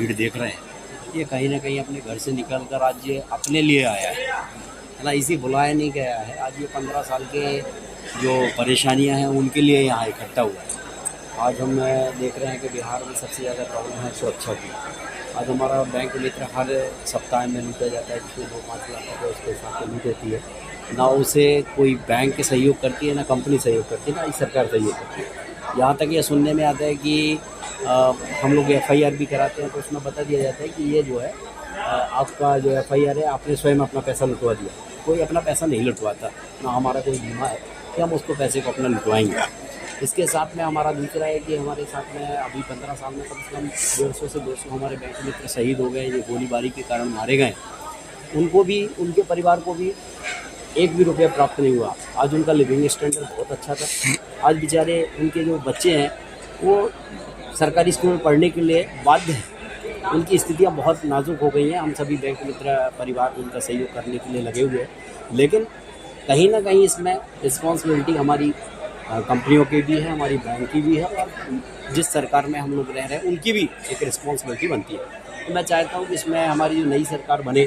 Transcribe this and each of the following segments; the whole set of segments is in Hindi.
भीड़ देख रहे हैं, ये कहीं ना कहीं अपने घर से निकल कर आज ये अपने लिए आया है ना, इसी बुलाया नहीं गया है। आज ये 15 साल के जो परेशानियां हैं उनके लिए यहाँ इकट्ठा हुआ है। आज हम देख रहे हैं कि बिहार में सबसे ज़्यादा प्रॉब्लम है सुरक्षा की। आज हमारा बैंक मित्र हर सप्ताह में लूटा जाता है, जिसमें 2-5 लाख रुपये उसके साथ लूट देती है। ना उसे कोई बैंक सहयोग करती है, ना कंपनी सहयोग करती है, ना इस सरकार सहयोग करती है। यहाँ तक ये सुनने में आता है कि हम लोग FIR भी कराते हैं तो उसमें बता दिया जाता है कि ये जो है आपका जो FIR है आपने स्वयं अपना पैसा लुटवा दिया। कोई अपना पैसा नहीं लुटवाता, ना हमारा कोई बीमा है कि हम उसको पैसे को अपना लुटवाएंगे। इसके साथ में हमारा दूसरा है कि हमारे साथ में अभी 15 साल में कम से कम 150 से 200 हमारे बैंक मित्र शहीद हो गए, ये गोलीबारी के कारण मारे गए। उनको भी, उनके परिवार को भी एक भी रुपया प्राप्त नहीं हुआ। आज उनका लिविंग स्टैंडर्ड बहुत अच्छा था। आज बेचारे उनके जो बच्चे हैं वो सरकारी स्कूल में पढ़ने के लिए बाध्य हैं। उनकी स्थितियां बहुत नाजुक हो गई हैं। हम सभी बैंक मित्र परिवार उनका सहयोग करने के लिए लगे हुए हैं, लेकिन कहीं ना कहीं इसमें रिस्पॉन्सिबिलिटी हमारी कंपनियों की भी है, हमारी बैंक की भी है, और जिस सरकार में हम लोग रह रहे हैं उनकी भी एक रिस्पॉन्सिबिलिटी बनती है। तो मैं चाहता हूँ कि इसमें हमारी जो नई सरकार बने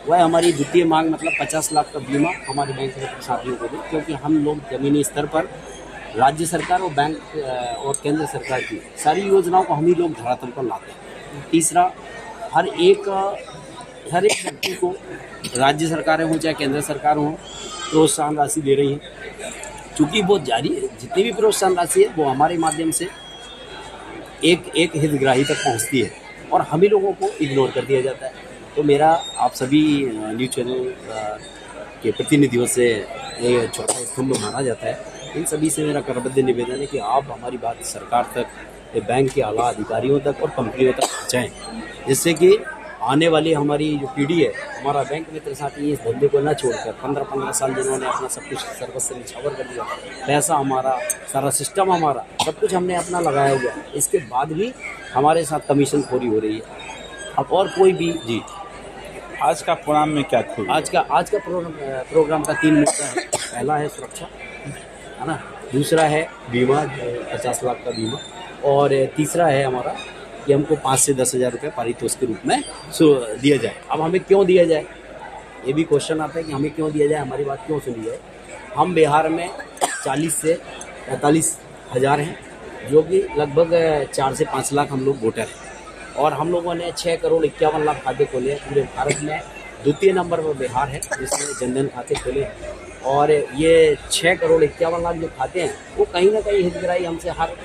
वह हमारी द्वितीय मांग मतलब 50 लाख का बीमा हमारे बैंक के साथियों को दे, क्योंकि हम लोग ज़मीनी स्तर पर राज्य सरकार और बैंक और केंद्र सरकार की सारी योजनाओं को हम ही लोग धरातल पर लाते हैं। तीसरा, हर एक व्यक्ति को राज्य सरकारें हों चाहे केंद्र सरकार हो प्रोत्साहन राशि दे रही है। चूँकि वो जारी जितनी भी प्रोत्साहन राशि है वो हमारे माध्यम से एक हितग्राही तक पहुंचती है और हम ही लोगों को इग्नोर कर दिया जाता है। तो मेरा आप सभी न्यूज़ चैनल के प्रतिनिधियों से ये छोटा स्तंभ माना जाता है। इन सभी से मेरा करबद्ध निवेदन है कि आप हमारी बात सरकार तक, बैंक के आला अधिकारियों तक और कंपनियों तक पहुँचाएँ, जिससे कि आने वाली हमारी जो पीढ़ी है, हमारा बैंक मित्र साथी इस धंधे को न छोड़कर 15-15 साल जिन्होंने अपना सब कुछ सर्वस्व निछावर कर दिया, पैसा हमारा, सारा सिस्टम हमारा, सब कुछ हमने अपना लगाया हुआ है, इसके बाद भी हमारे साथ कमीशन खोरी हो रही है। अब और कोई भी जी आज का प्रोग्राम में क्या था? आज का प्रोग्राम का 3 मुद्दा है। पहला है सुरक्षा, है ना, दूसरा है बीमा 50 लाख का बीमा, और तीसरा है हमारा कि हमको 5 से 10 हज़ार रुपये पारितोषिक के रूप में दिया जाए। अब हमें क्यों दिया जाए, ये भी क्वेश्चन आता है कि हमें क्यों दिया जाए, हमारी बात क्यों सुनी जाए। हम बिहार में 40 से 45 हज़ार हैं, जो कि लगभग 4 से 5 लाख हम लोग वोटर हैं, और हम लोगों ने 6 करोड़ 51 लाख खाते खोले हैं। पूरे भारत में द्वितीय नंबर पर बिहार है जिसमें जनधन खाते खोले हैं, और ये 6 करोड़ 51 लाख जो खाते हैं वो कहीं ना कहीं हितग्राही हमसे हर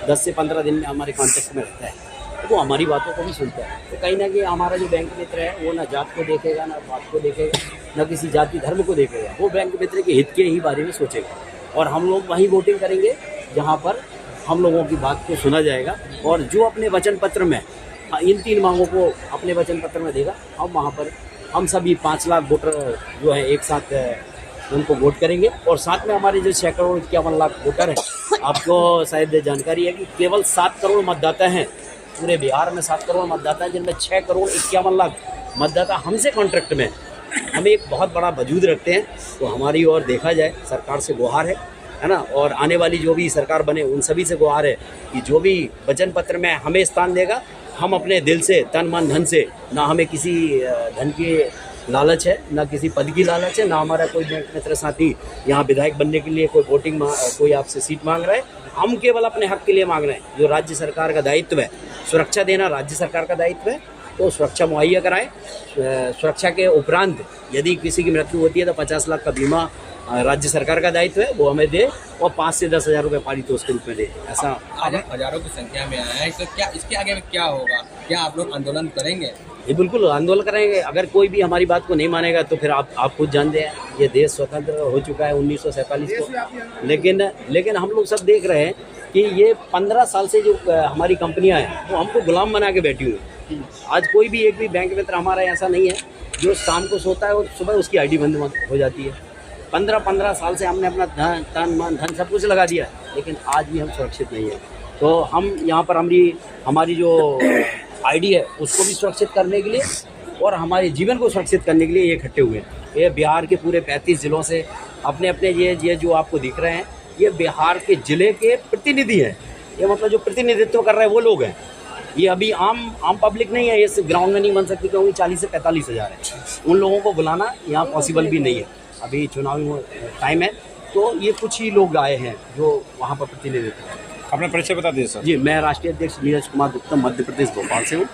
10 से 15 दिन में हमारे कॉन्टेक्ट में रहता है, तो वो हमारी बातों को भी सुनता है। तो कहीं ना कहीं हमारा जो बैंक मित्र है वो ना जात को देखेगा, ना बात को देखेगा, ना किसी जाति धर्म को देखेगा, वो बैंक मित्र के हित के ही बारे में सोचेगा। और हम लोग वहीं वोटिंग करेंगे जहाँ पर हम लोगों की बात को सुना जाएगा, और जो अपने वचन पत्र में इन 3 मांगों को अपने वचन पत्र में देगा, हम वहाँ पर हम सभी 5 लाख वोटर जो है एक साथ उनको वोट करेंगे। और साथ में हमारे जो 6 करोड़ 51 लाख वोटर हैं, आपको शायद जानकारी है कि केवल 7 करोड़ मतदाता हैं पूरे बिहार में, 7 करोड़ मतदाता हैं, जिनमें 6 करोड़ 51 लाख मतदाता हमसे कॉन्ट्रैक्ट में, हमें एक बहुत बड़ा वजूद रखते हैं। तो हमारी ओर देखा जाए, सरकार से गुहार है ना, और आने वाली जो भी सरकार बने उन सभी से गुहार है कि जो भी वचन पत्र में हमें स्थान देगा, हम अपने दिल से, तन मन धन से, ना हमें किसी धन की लालच है, ना किसी पद की लालच है, ना हमारा कोई बैंक मित्र साथी यहाँ विधायक बनने के लिए कोई आपसे सीट मांग रहा है। हम केवल अपने हक के लिए मांग रहे हैं। जो राज्य सरकार का दायित्व है, सुरक्षा देना राज्य सरकार का दायित्व है, तो सुरक्षा मुहैया कराएं। सुरक्षा के उपरांत यदि किसी की मृत्यु होती है तो 50 लाख का बीमा राज्य सरकार का दायित्व है, वो हमें दे, और 5 से 10 हज़ार रुपये पारितोषिक के रूप में दे। ऐसा हजारों की संख्या में आया है, तो क्या इसके आगे में क्या होगा? क्या आप लोग आंदोलन करेंगे? ये बिल्कुल आंदोलन करेंगे। अगर कोई भी हमारी बात को नहीं मानेगा तो फिर आप खुद जानते हैं, ये देश स्वतंत्र हो चुका है 1947 को, लेकिन हम लोग सब देख रहे हैं कि ये 15 साल से जो हमारी कंपनियां हैं वो हमको गुलाम बना के बैठी हुई हैं। आज कोई भी एक भी बैंक मित्र हमारा ऐसा नहीं है जो शाम को सोता है और सुबह उसकी आईडी बंद हो जाती है। 15 साल से हमने अपना तन मन धन सब कुछ लगा दिया, लेकिन आज भी हम सुरक्षित नहीं है। तो हम यहाँ पर हमारी जो आईडी है उसको भी सुरक्षित करने के लिए और हमारे जीवन को सुरक्षित करने के लिए ये इकट्ठे हुए हैं। ये बिहार के पूरे 35 ज़िलों से अपने ये जो आपको दिख रहे हैं, ये बिहार के ज़िले के प्रतिनिधि हैं। ये मतलब जो प्रतिनिधित्व कर रहे हैं वो लोग हैं। ये अभी आम पब्लिक नहीं है, ये ग्राउंड में नहीं बन सकती क्योंकि 40 से 45 हज़ार है। उन लोगों को बुलाना यहाँ पॉसिबल भी नहीं है, अभी चुनावी टाइम है, तो ये कुछ ही लोग आए हैं जो वहाँ पर प्रतिनिधित्व हैं। अपना परिचय बता दीजिए सर। जी, मैं राष्ट्रीय अध्यक्ष नीरज कुमार गुप्ता मध्य प्रदेश भोपाल से हूँ।